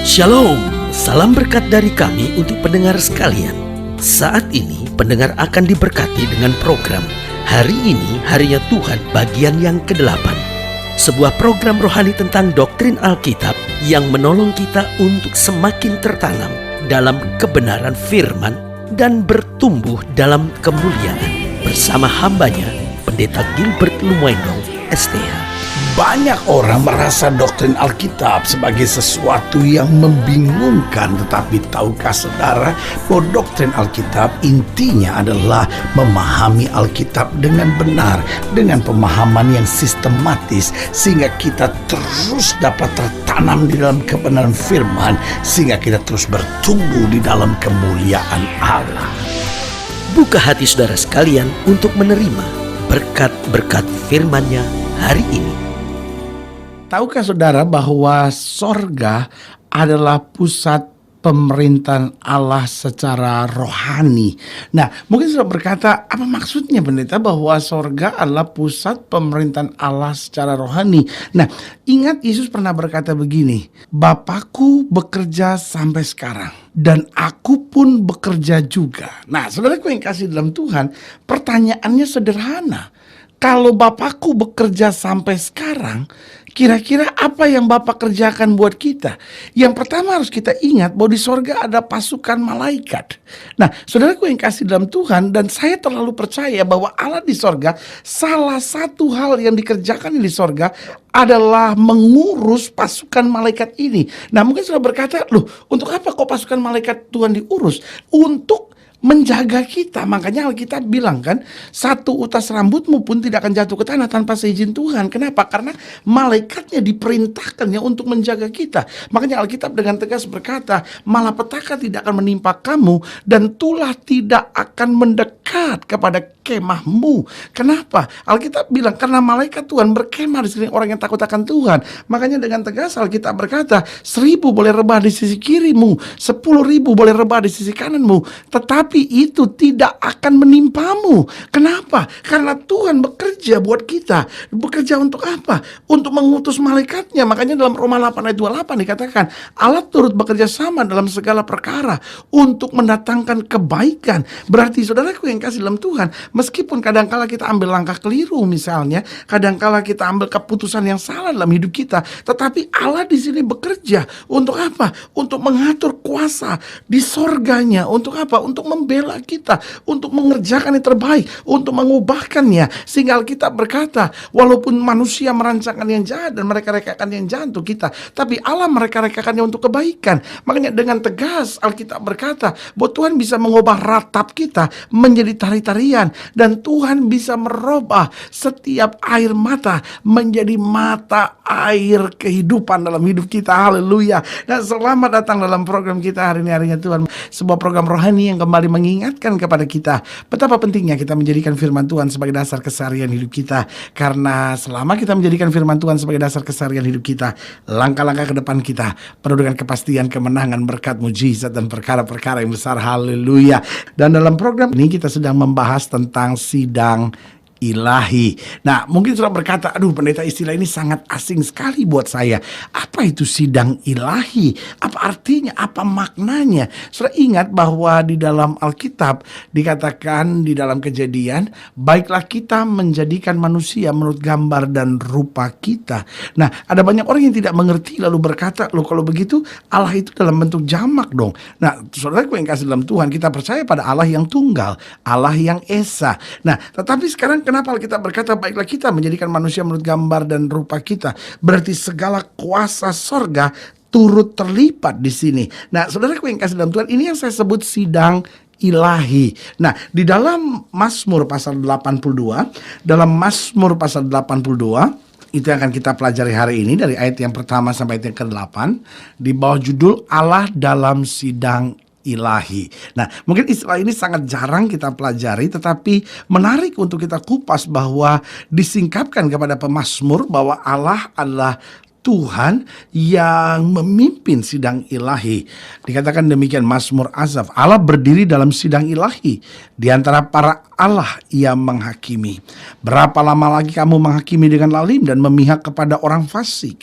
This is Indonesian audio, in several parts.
Shalom, salam berkat dari kami untuk pendengar sekalian. Saat ini pendengar akan diberkati dengan program Hari Ini Harinya Tuhan bagian yang ke-8. Sebuah program rohani tentang doktrin Alkitab yang menolong kita untuk semakin tertanam dalam kebenaran firman dan bertumbuh dalam kemuliaan. Bersama hambanya, Pendeta Gilbert Lumwendong, STH. Banyak orang merasa doktrin Alkitab sebagai sesuatu yang membingungkan. Tetapi tahukah saudara bahwa doktrin Alkitab intinya adalah memahami Alkitab dengan benar, dengan pemahaman yang sistematis, sehingga kita terus dapat tertanam di dalam kebenaran firman, sehingga kita terus bertumbuh di dalam kemuliaan Allah. Buka hati saudara sekalian untuk menerima berkat-berkat firman-Nya hari ini. Tahukah saudara bahwa sorga adalah pusat pemerintahan Allah secara rohani? Nah, mungkin sudah berkata, apa maksudnya pendeta bahwa sorga adalah pusat pemerintahan Allah secara rohani? Nah, ingat Yesus pernah berkata begini, Bapakku bekerja sampai sekarang dan aku pun bekerja juga. Nah, saudaraku yang kasih dalam Tuhan, pertanyaannya sederhana. Kalau Bapakku bekerja sampai sekarang, kira-kira apa yang Bapak kerjakan buat kita? Yang pertama harus kita ingat bahwa di sorga ada pasukan malaikat. Nah, saudaraku yang kasih dalam Tuhan, dan saya terlalu percaya bahwa Allah di sorga, salah satu hal yang dikerjakan di sorga adalah mengurus pasukan malaikat ini. Nah, mungkin sudah berkata, loh, untuk apa kok pasukan malaikat Tuhan diurus? Untuk menjaga kita. Makanya Alkitab bilang kan, satu utas rambutmu pun tidak akan jatuh ke tanah tanpa seizin Tuhan. Kenapa? Karena malaikatnya diperintahkannya untuk menjaga kita. Makanya Alkitab dengan tegas berkata, malapetaka tidak akan menimpa kamu dan tulah tidak akan mendekat kepada kemahmu. Kenapa? Alkitab bilang karena malaikat Tuhan berkemah di sini orang yang takut akan Tuhan. Makanya dengan tegas Alkitab berkata, 1.000 boleh rebah di sisi kirimu, 10.000 boleh rebah di sisi kananmu, tetapi itu tidak akan menimpamu. Kenapa? Karena Tuhan bekerja buat kita. Bekerja untuk apa? Untuk mengutus malaikatnya. Makanya dalam Roma 8 ayat 28 dikatakan, Allah turut bekerja sama dalam segala perkara untuk mendatangkan kebaikan. Berarti saudaraku yang kasih dalam Tuhan, meskipun kadangkala kita ambil langkah keliru misalnya, kadangkala kita ambil keputusan yang salah dalam hidup kita, tetapi Allah di sini bekerja untuk apa? Untuk mengatur kuasa di sorganya. Untuk apa? Untuk membela kita, untuk mengerjakan yang terbaik, untuk mengubahkannya. Sehingga Alkitab berkata, walaupun manusia merancangkan yang jahat dan mereka rekakan yang jahat untuk kita, tapi Allah mereka rekakannya untuk kebaikan. Makanya dengan tegas Alkitab berkata bahwa Tuhan bisa mengubah ratap kita menjadi tari-tarian, dan Tuhan bisa merubah setiap air mata menjadi mata air kehidupan dalam hidup kita. Haleluya. Dan selamat datang dalam program kita hari ini Harinya Tuhan, sebuah program rohani yang kembali mengingatkan kepada kita betapa pentingnya kita menjadikan firman Tuhan sebagai dasar keseharian hidup kita. Karena selama kita menjadikan firman Tuhan sebagai dasar keseharian hidup kita, langkah-langkah ke depan kita penuh dengan kepastian, kemenangan, berkat, mujizat, dan perkara-perkara yang besar. Haleluya. Dan dalam program ini kita sedang membahas tentang sidang ilahi. Nah, mungkin sudah berkata, aduh pendeta, istilah ini sangat asing sekali buat saya. Apa itu sidang ilahi? Apa artinya? Apa maknanya? Sudah ingat bahwa di dalam Alkitab dikatakan di dalam Kejadian, baiklah kita menjadikan manusia menurut gambar dan rupa kita. Nah, ada banyak orang yang tidak mengerti lalu berkata, loh kalau begitu Allah itu dalam bentuk jamak dong. Nah, saudaraku yang kasih dalam Tuhan, kita percaya pada Allah yang tunggal, Allah yang esa. Nah, tetapi sekarang kenapa kita berkata baiklah kita menjadikan manusia menurut gambar dan rupa kita? Berarti segala kuasa sorga turut terlibat di sini. Nah, saudaraku yang kasih dalam Tuhan, ini yang saya sebut sidang ilahi. Nah, di dalam Mazmur pasal 82, itu yang akan kita pelajari hari ini dari ayat yang pertama sampai ayat yang ke-8 di bawah judul Allah dalam sidang ilahi. Nah, mungkin istilah ini sangat jarang kita pelajari, tetapi menarik untuk kita kupas bahwa disingkapkan kepada pemazmur bahwa Allah adalah Tuhan yang memimpin sidang ilahi. Dikatakan demikian Mazmur Asaf, Allah berdiri dalam sidang ilahi, di antara para Allah ia menghakimi. Berapa lama lagi kamu menghakimi dengan lalim dan memihak kepada orang fasik?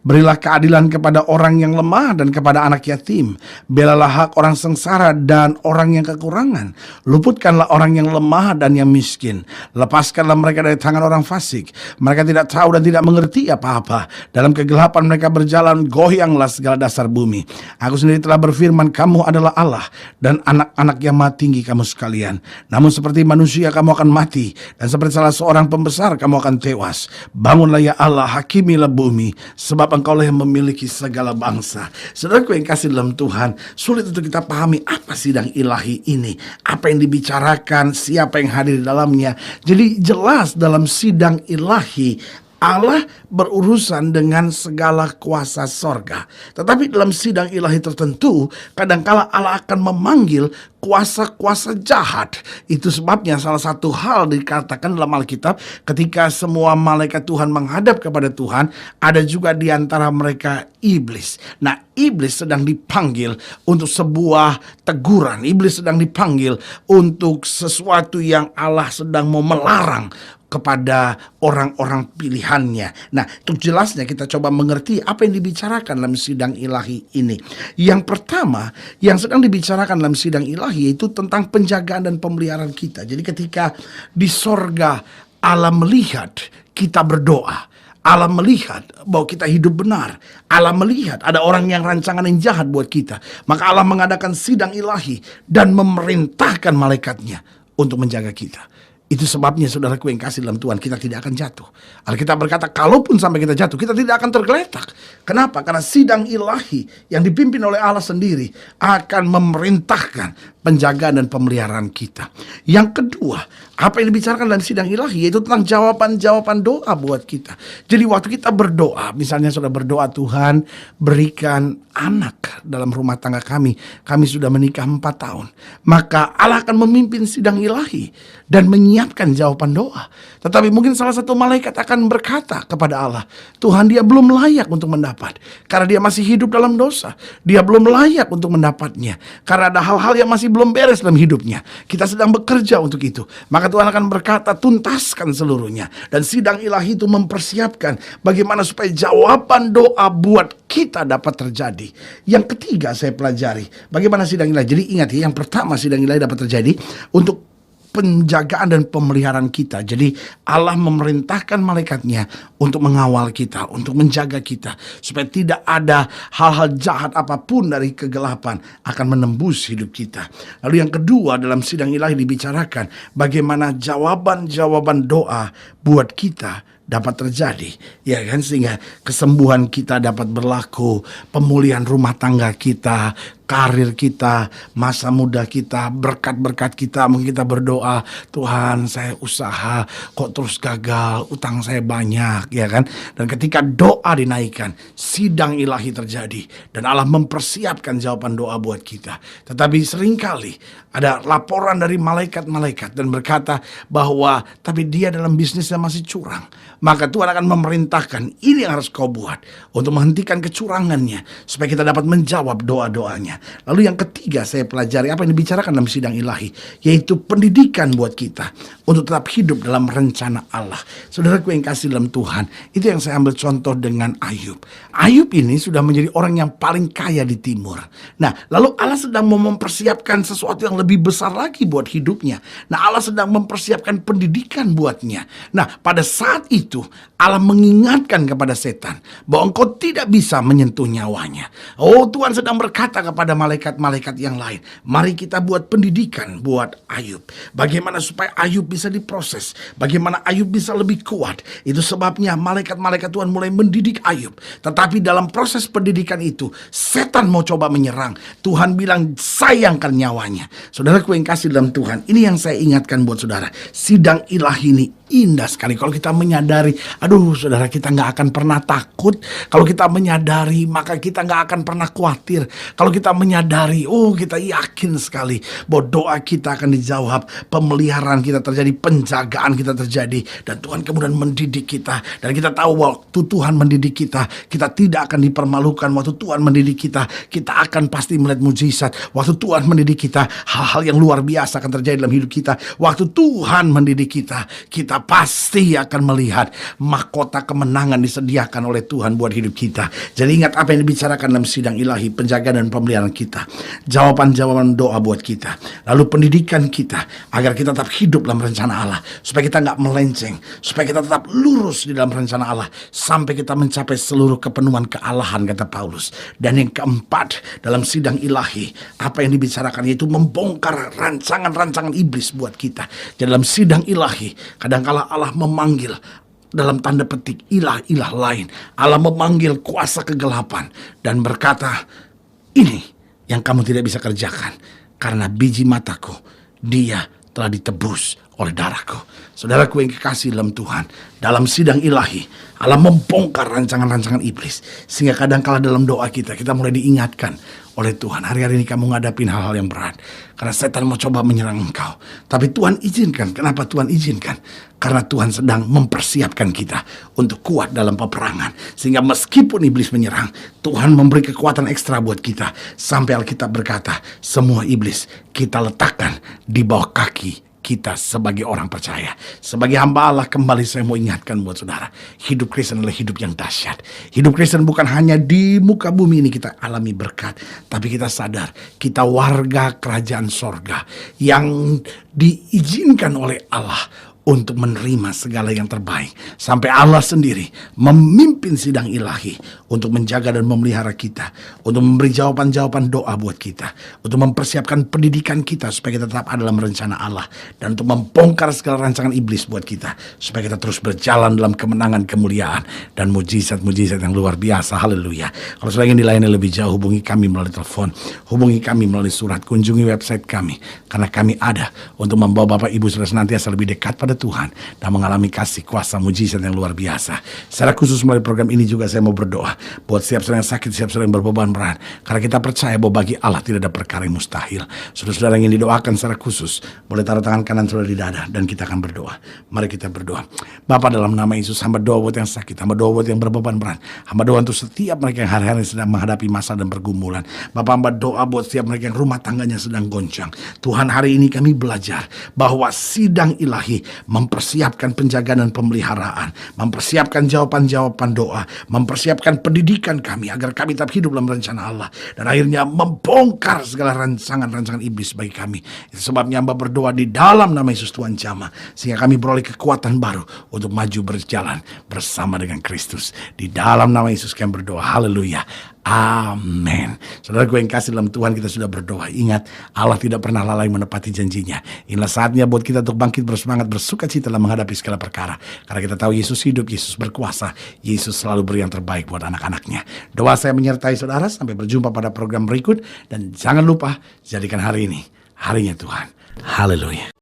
Berilah keadilan kepada orang yang lemah dan kepada anak yatim. Belalah hak orang sengsara dan orang yang kekurangan. Luputkanlah orang yang lemah dan yang miskin. Lepaskanlah mereka dari tangan orang fasik. Mereka tidak tahu dan tidak mengerti apa-apa. Dalam kegelapan mereka berjalan, goyanglah segala dasar bumi. Aku sendiri telah berfirman, kamu adalah Allah, dan anak-anak yang maha tinggi kamu sekalian. Namun seperti manusia kamu akan mati, dan seperti salah seorang pembesar kamu akan tewas. Bangunlah ya Allah, hakimilah bumi, sebab engkaulah yang memiliki segala bangsa. Saudaraku yang kasih dalam Tuhan, sulit untuk kita pahami apa sidang ilahi ini, apa yang dibicarakan, siapa yang hadir di dalamnya. Jadi jelas dalam sidang ilahi Allah berurusan dengan segala kuasa sorga. Tetapi dalam sidang ilahi tertentu, kadangkala Allah akan memanggil kuasa-kuasa jahat. Itu sebabnya salah satu hal dikatakan dalam Alkitab, ketika semua malaikat Tuhan menghadap kepada Tuhan, ada juga di antara mereka iblis. Nah, iblis sedang dipanggil untuk sebuah teguran. Iblis sedang dipanggil untuk sesuatu yang Allah sedang mau melarang kepada orang-orang pilihannya. Nah, untuk jelasnya kita coba mengerti apa yang dibicarakan dalam sidang ilahi ini. Yang pertama, yang sedang dibicarakan dalam sidang ilahi yaitu tentang penjagaan dan pemeliharaan kita. Jadi ketika di sorga Allah melihat kita berdoa, Allah melihat bahwa kita hidup benar, Allah melihat ada orang yang rancangan yang jahat buat kita, maka Allah mengadakan sidang ilahi dan memerintahkan malaikatnya untuk menjaga kita. Itu sebabnya saudaraku yang kasih dalam Tuhan, kita tidak akan jatuh. Alkitab berkata, kalaupun sampai kita jatuh, kita tidak akan tergeletak. Kenapa? Karena sidang ilahi yang dipimpin oleh Allah sendiri akan memerintahkan penjagaan dan pemeliharaan kita. Yang kedua, apa yang dibicarakan dalam sidang ilahi yaitu tentang jawaban-jawaban doa buat kita. Jadi waktu kita berdoa, misalnya sudah berdoa, Tuhan berikan anak dalam rumah tangga kami sudah menikah 4 tahun. Maka Allah akan memimpin sidang ilahi dan menyiapkan jawaban doa. Tetapi mungkin salah satu malaikat akan berkata kepada Allah, Tuhan, dia belum layak untuk mendapat, karena dia masih hidup dalam dosa. Dia belum layak untuk mendapatnya, karena ada hal-hal yang masih belum beres dalam hidupnya. Kita sedang bekerja untuk itu. Maka Tuhan akan berkata, tuntaskan seluruhnya. Dan sidang ilahi itu mempersiapkan bagaimana supaya jawaban doa buat kita dapat terjadi. Yang ketiga saya pelajari, bagaimana sidang ilahi. Jadi ingat ya, yang pertama sidang ilahi dapat terjadi untuk penjagaan dan pemeliharaan kita. Jadi Allah memerintahkan malaikatnya untuk mengawal kita, untuk menjaga kita, supaya tidak ada hal-hal jahat apapun dari kegelapan akan menembus hidup kita. Lalu yang kedua, dalam sidang ilahi dibicarakan bagaimana jawaban-jawaban doa buat kita dapat terjadi, ya kan, sehingga kesembuhan kita dapat berlaku, pemulihan rumah tangga kita, karir kita, masa muda kita, berkat-berkat kita. Mungkin kita berdoa, Tuhan saya usaha kok terus gagal, utang saya banyak, ya kan. Dan ketika doa dinaikkan, sidang ilahi terjadi dan Allah mempersiapkan jawaban doa buat kita. Tetapi seringkali ada laporan dari malaikat-malaikat dan berkata bahwa tapi dia dalam bisnisnya masih curang. Maka Tuhan akan memerintahkan, ini yang harus kau buat untuk menghentikan kecurangannya, supaya kita dapat menjawab doa-doanya. Lalu yang ketiga saya pelajari apa yang dibicarakan dalam sidang ilahi, yaitu pendidikan buat kita untuk tetap hidup dalam rencana Allah. Saudaraku yang kasih dalam Tuhan, itu yang saya ambil contoh dengan Ayub. Ayub ini sudah menjadi orang yang paling kaya di timur. Nah, lalu Allah sedang mempersiapkan sesuatu yang lebih besar lagi buat hidupnya. Nah, Allah sedang mempersiapkan pendidikan buatnya. Nah, pada saat itu Allah mengingatkan kepada setan bahwa engkau tidak bisa menyentuh nyawanya. Oh, Tuhan sedang berkata kepada malaikat-malaikat yang lain, mari kita buat pendidikan buat Ayub. Bagaimana supaya Ayub bisa diproses, bagaimana Ayub bisa lebih kuat. Itu sebabnya malaikat-malaikat Tuhan mulai mendidik Ayub. Tetapi dalam proses pendidikan itu, setan mau coba menyerang. Tuhan bilang, sayangkan nyawanya. Saudaraku yang kasih dalam Tuhan, ini yang saya ingatkan buat saudara. Sidang ilahi ini indah sekali kalau kita menyadari, aduh saudara, kita gak akan pernah takut. Kalau kita menyadari, maka kita gak akan pernah khawatir. Kalau kita menyadari, oh kita yakin sekali bahwa doa kita akan dijawab, pemeliharaan kita terjadi, penjagaan kita terjadi, dan Tuhan kemudian mendidik kita. Dan kita tahu waktu Tuhan mendidik kita, kita tidak akan dipermalukan. Waktu Tuhan mendidik kita, kita akan pasti melihat mujizat. Waktu Tuhan mendidik kita, hal-hal yang luar biasa akan terjadi dalam hidup kita. Waktu Tuhan mendidik kita, kita kita pasti akan melihat mahkota kemenangan disediakan oleh Tuhan buat hidup kita. Jadi ingat apa yang dibicarakan dalam sidang ilahi, penjagaan dan pemeliharaan kita, jawaban-jawaban doa buat kita, lalu pendidikan kita agar kita tetap hidup dalam rencana Allah, supaya kita nggak melenceng, supaya kita tetap lurus di dalam rencana Allah sampai kita mencapai seluruh kepenuhan kealahan, kata Paulus. Dan yang keempat, dalam sidang ilahi, apa yang dibicarakan yaitu membongkar rancangan-rancangan iblis buat kita. Jadi dalam sidang ilahi, kadangkala Allah memanggil dalam tanda petik ilah-ilah lain. Allah memanggil kuasa kegelapan dan berkata, ini yang kamu tidak bisa kerjakan karena biji mataku, dia telah ditebus oleh darahku. Saudaraku yang kekasih dalam Tuhan, dalam sidang ilahi, Allah membongkar rancangan-rancangan iblis. Sehingga kadangkala dalam doa kita mulai diingatkan oleh Tuhan, hari-hari ini kamu ngadapin hal-hal yang berat. Karena setan mau coba menyerang engkau. Tapi Tuhan izinkan. Kenapa Tuhan izinkan? Karena Tuhan sedang mempersiapkan kita untuk kuat dalam peperangan. Sehingga meskipun iblis menyerang, Tuhan memberi kekuatan ekstra buat kita. Sampai Alkitab berkata, semua iblis kita letakkan di bawah kaki kita sebagai orang percaya. Sebagai hamba Allah, kembali saya mau ingatkan buat saudara, hidup Kristen adalah hidup yang dahsyat. Hidup Kristen bukan hanya di muka bumi ini kita alami berkat, tapi kita sadar kita warga kerajaan sorga yang diizinkan oleh Allah untuk menerima segala yang terbaik. Sampai Allah sendiri memimpin sidang ilahi untuk menjaga dan memelihara kita, untuk memberi jawaban-jawaban doa buat kita, untuk mempersiapkan pendidikan kita supaya kita tetap ada dalam rencana Allah, dan untuk membongkar segala rancangan iblis buat kita supaya kita terus berjalan dalam kemenangan, kemuliaan, dan mujizat-mujizat yang luar biasa. Haleluya. Kalau saudara ingin dilayani lebih jauh, hubungi kami melalui telepon, hubungi kami melalui surat, kunjungi website kami, karena kami ada untuk membawa Bapak Ibu saudara senantiasa lebih dekat pada Tuhan dan mengalami kasih kuasa mujizat yang luar biasa. Secara khusus melalui program ini juga saya mau berdoa buat setiap saudara yang sakit, setiap saudara yang berbeban berat, karena kita percaya bahwa bagi Allah tidak ada perkara yang mustahil. Saudara-saudara yang ingin didoakan secara khusus, boleh taruh tangan kanan saudara di dada dan kita akan berdoa. Mari kita berdoa. Bapa, dalam nama Yesus, hamba doa buat yang sakit, hamba doa buat yang berbeban berat, hamba doa untuk setiap mereka yang hari-hari sedang menghadapi masalah dan pergumulan. Bapak, hamba doa buat setiap mereka yang rumah tangganya sedang goncang. Tuhan, hari ini kami belajar bahwa sidang ilahi mempersiapkan penjagaan dan pemeliharaan, mempersiapkan jawaban-jawaban doa, mempersiapkan pendidikan kami agar kami tetap hidup dalam rencana Allah, dan akhirnya membongkar segala rancangan-rancangan iblis bagi kami. Itu sebabnya hamba berdoa di dalam nama Yesus Tuhan Jama, sehingga kami beroleh kekuatan baru untuk maju berjalan bersama dengan Kristus. Di dalam nama Yesus kami berdoa. Haleluya. Amin. Saudara gue yang kasih dalam Tuhan, kita sudah berdoa. Ingat, Allah tidak pernah lalai menepati janjinya. Inilah saatnya buat kita untuk bangkit bersemangat, bersuka cita dalam menghadapi segala perkara. Karena kita tahu Yesus hidup, Yesus berkuasa, Yesus selalu beri yang terbaik buat anak-anaknya. Doa saya menyertai saudara. Sampai berjumpa pada program berikut. Dan jangan lupa, jadikan hari ini harinya Tuhan. Haleluya.